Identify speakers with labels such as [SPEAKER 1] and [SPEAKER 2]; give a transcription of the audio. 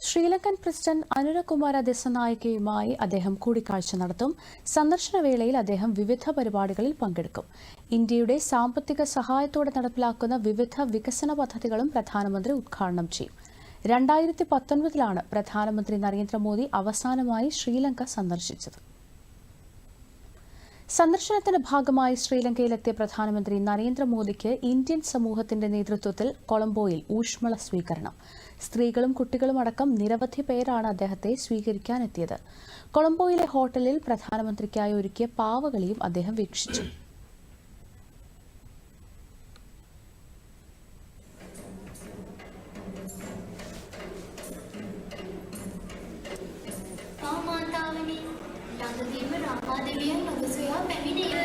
[SPEAKER 1] Sri Lankan president Anura Kumara ദിസനായകയുമായി അദ്ദേഹം കൂടിക്കാഴ്ച നടത്തും. സന്ദർശനവേളയിൽ അദ്ദേഹം വിവിധ പരിപാടികളിൽ പങ്കെടുക്കും. ഇന്ത്യയുടെ സാമ്പത്തിക സഹായത്തോടെ നടപ്പിലാക്കുന്ന വിവിധ വികസന പദ്ധതികളും പ്രധാനമന്ത്രി ഉദ്ഘാടനം ചെയ്യും. 2019 പ്രധാനമന്ത്രി നരേന്ദ്രമോദി അവസാനമായി ശ്രീലങ്ക സന്ദർശിച്ചത്. സന്ദർശനത്തിന്റെ ഭാഗമായി ശ്രീലങ്കയിലെത്തിയ പ്രധാനമന്ത്രി നരേന്ദ്രമോദിക്ക് ഇന്ത്യൻ സമൂഹത്തിന്റെ നേതൃത്വത്തിൽ കൊളംബോയിൽ ഊഷ്മള സ്വീകരണം. സ്ത്രീകളും കുട്ടികളും അടക്കം നിരവധി പേരാണ് അദ്ദേഹത്തെ സ്വീകരിക്കാനെത്തിയത്. കൊളംബോയിലെ ഹോട്ടലിൽ പ്രധാനമന്ത്രിക്കായി ഒരുക്കിയ പാവകളിയും അദ്ദേഹം വീക്ഷിച്ചു.
[SPEAKER 2] ළඟදීම රාමාදේවියන් ඔබ සොයා පැමිණියේ